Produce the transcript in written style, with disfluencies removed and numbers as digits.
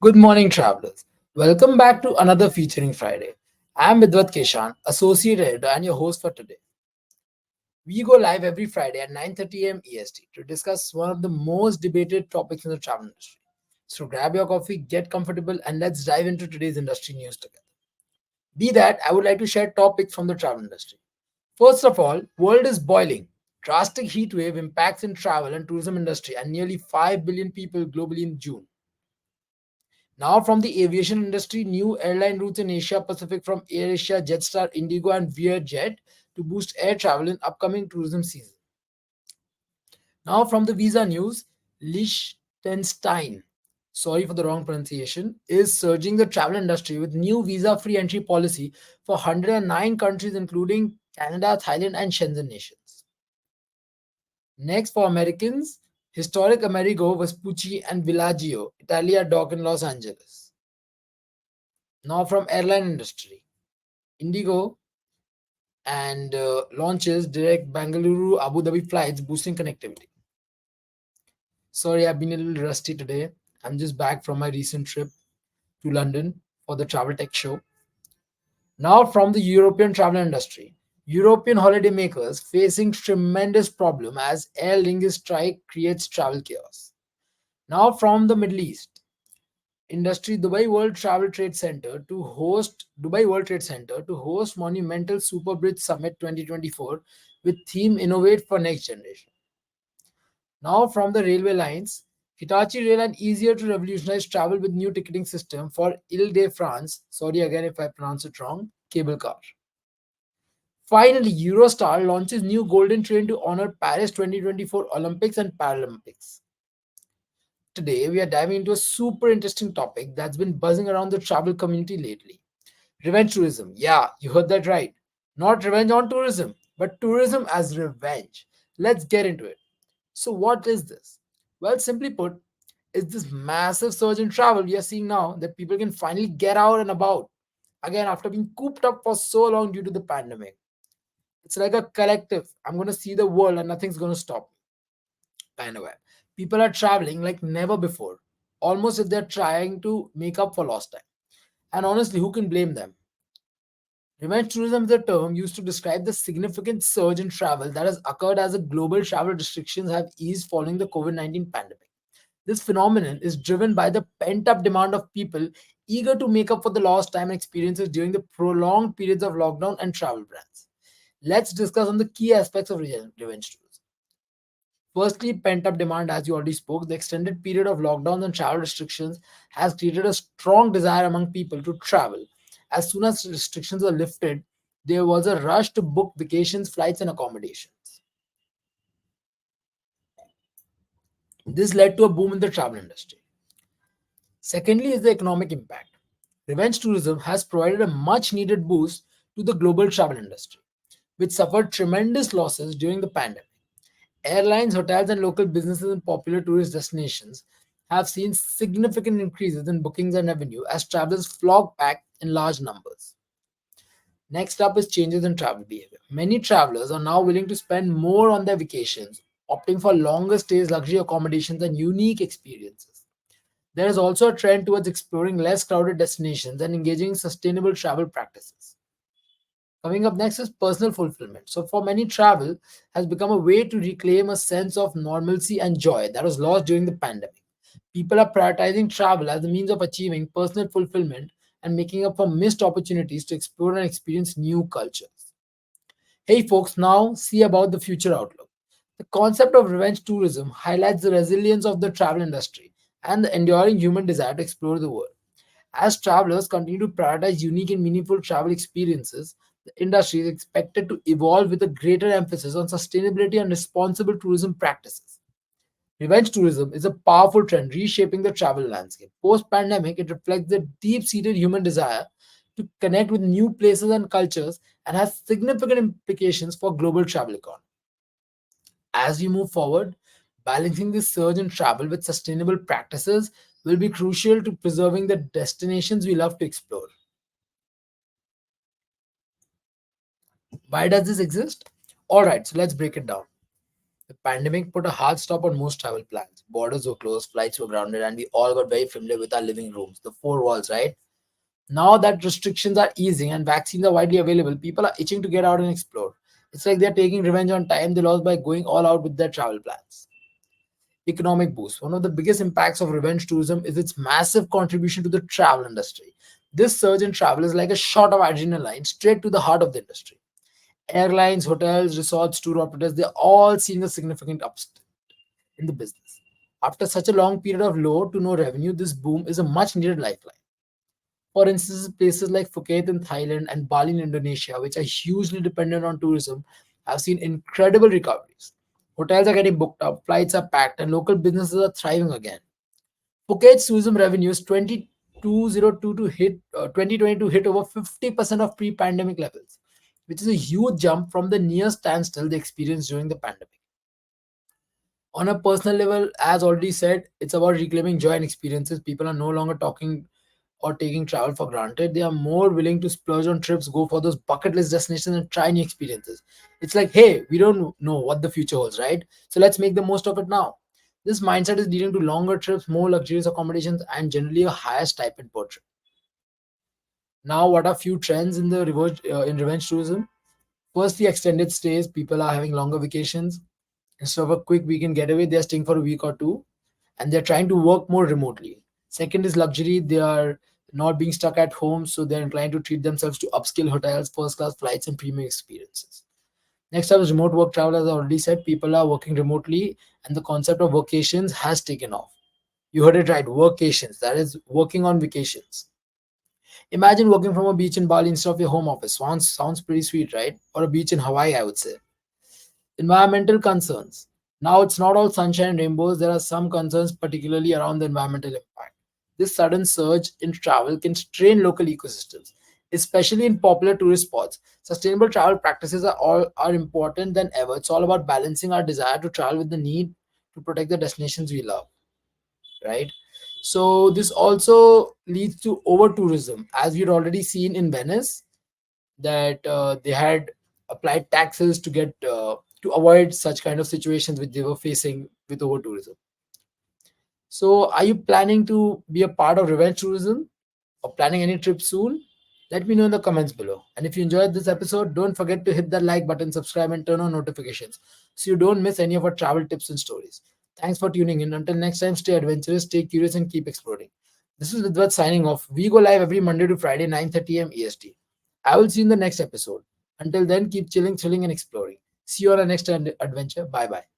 Good morning, travelers. Welcome back to another Featuring Friday. I'm Vidvat Keshan, Associate Editor and your host for today. We go live every Friday at 9:30 a.m. EST to discuss one of the most debated topics in the travel industry. So grab your coffee, get comfortable, and let's dive into today's industry news together. Be that, I would like to share topics from the travel industry. First of all, world is boiling. Drastic heat wave impacts in travel and tourism industry and nearly 5 billion people globally in June. Now, from the aviation industry, new airline routes in Asia Pacific from AirAsia, Jetstar, Indigo, and Vietjet to boost air travel in upcoming tourism season. Now, from the visa news, Liechtenstein, sorry for the wrong pronunciation, is surging the travel industry with new visa-free entry policy for 109 countries, including Canada, Thailand, and Shenzhen nations. Next, for Americans, historic Amerigo, Vespucci, and Villaggio, Italia dock in Los Angeles. Now, from airline industry. Indigo and launches direct Bangalore Abu Dhabi flights, boosting connectivity. Sorry, I've been a little rusty today. I'm just back from my recent trip to London for the Travel Tech Show. Now, from the European travel industry. European holidaymakers facing tremendous problem as Aer Lingus strike creates travel chaos. Now, from the Middle East. Industry Dubai World Trade Center to host Monumental Super Bridge Summit 2024 with theme Innovate for Next Generation. Now from the railway lines, Hitachi Rail and easier to revolutionize travel with new ticketing system for Ile-de-France. Sorry again if I pronounce it wrong. Cable car. Finally, Eurostar launches new golden train to honor Paris 2024 Olympics and Paralympics. Today, we are diving into a super interesting topic that's been buzzing around the travel community lately. Revenge tourism. Yeah, you heard that right. Not revenge on tourism, but tourism as revenge. Let's get into it. So, what is this? Well, simply put, it's this massive surge in travel we are seeing now that people can finally get out and about again after being cooped up for so long due to the pandemic. It's like a collective. I'm going to see the world and nothing's going to stop me kind of way. People are traveling like never before, almost if they're trying to make up for lost time. And honestly, who can blame them? Revenge tourism is a term used to describe the significant surge in travel that has occurred as the global travel restrictions have eased following the COVID 19 pandemic. This phenomenon is driven by the pent up demand of people eager to make up for the lost time and experiences during the prolonged periods of lockdown and travel bans. Let's discuss on the key aspects of revenge tourism. Firstly, pent up demand, as you already spoke, the extended period of lockdowns and travel restrictions has created a strong desire among people to travel. As soon as restrictions were lifted, there was a rush to book vacations, flights, and accommodations. This led to a boom in the travel industry. Secondly, is the economic impact. Revenge tourism has provided a much needed boost to the global travel industry, which suffered tremendous losses during the pandemic. Airlines, hotels, and local businesses in popular tourist destinations have seen significant increases in bookings and revenue as travelers flock back in large numbers. Next up is changes in travel behavior. Many travelers are now willing to spend more on their vacations, opting for longer stays, luxury accommodations, and unique experiences. There is also a trend towards exploring less crowded destinations and engaging in sustainable travel practices. Coming up next is personal fulfillment. So, for many, travel has become a way to reclaim a sense of normalcy and joy that was lost during the pandemic. People are prioritizing travel as a means of achieving personal fulfillment and making up for missed opportunities to explore and experience new cultures. Hey, folks, now see about the future outlook. The concept of revenge tourism highlights the resilience of the travel industry and the enduring human desire to explore the world. As travelers continue to prioritize unique and meaningful travel experiences, the industry is expected to evolve with a greater emphasis on sustainability and responsible tourism practices. Revenge tourism is a powerful trend reshaping the travel landscape. Post pandemic, it reflects the deep seated human desire to connect with new places and cultures and has significant implications for global travel economy. As we move forward, balancing this surge in travel with sustainable practices will be crucial to preserving the destinations we love to explore. Why does this exist? All right, so let's break it down. The pandemic put a hard stop on most travel plans. Borders were closed, flights were grounded, and we all got very familiar with our living rooms, the four walls, right? Now that restrictions are easing and vaccines are widely available, people are itching to get out and explore. It's like they're taking revenge on time they lost by going all out with their travel plans. Economic boost. One of the biggest impacts of revenge tourism is its massive contribution to the travel industry. This surge in travel is like a shot of adrenaline straight to the heart of the industry. Airlines, hotels, resorts, tour operators, they're all seeing a significant upswing in the business. After such a long period of low to no revenue, this boom is a much needed lifeline. For instance, places like Phuket in Thailand and Bali in Indonesia, which are hugely dependent on tourism, have seen incredible recoveries. Hotels are getting booked up, flights are packed, and local businesses are thriving again. Phuket's tourism revenues 2022 hit 2022 hit over 50% of pre-pandemic levels, which is a huge jump from the near standstill they experienced during the pandemic. On a personal level, as already said, it's about reclaiming joy and experiences. People are no longer talking or taking travel for granted. They are more willing to splurge on trips, go for those bucket list destinations, and try new experiences. It's like, hey, we don't know what the future holds, right? So let's make the most of it now. This mindset is leading to longer trips, more luxurious accommodations, and generally a higher stipend per trip. Now, what are few trends in the revenge tourism? Firstly, extended stays. People are having longer vacations. Instead of a quick weekend getaway, they are staying for a week or two, and they're trying to work more remotely. Second is luxury. They are not being stuck at home, so they're inclined to treat themselves to upscale hotels, first class flights, and premium experiences. Next up is remote work travel. As I already said, people are working remotely, and the concept of vacations has taken off. You heard it right, workations. That is working on vacations. Imagine working from a beach in Bali instead of your home office. Sounds pretty sweet, right? Or a beach in Hawaii, I would say. Environmental concerns. Now it's not all sunshine and rainbows. There are some concerns, particularly around the environmental impact. This sudden surge in travel can strain local ecosystems, especially in popular tourist spots. Sustainable travel practices are important than ever. It's all about balancing our desire to travel with the need to protect the destinations we love, right? So this also leads to over tourism, as we'd already seen in Venice, that they had applied taxes to avoid such kind of situations which they were facing with over tourism. So, are you planning to be a part of revenge tourism or planning any trip soon? Let me know in the comments below. And if you enjoyed this episode, don't forget to hit that like button, subscribe, and turn on notifications so you don't miss any of our travel tips and stories. Thanks for tuning in. Until next time, stay adventurous, stay curious, and keep exploring. This is Vidwat signing off. We go live every Monday to Friday, 9:30 a.m. EST. I will see you in the next episode. Until then, keep chilling, thrilling, and exploring. See you on our next adventure. Bye bye.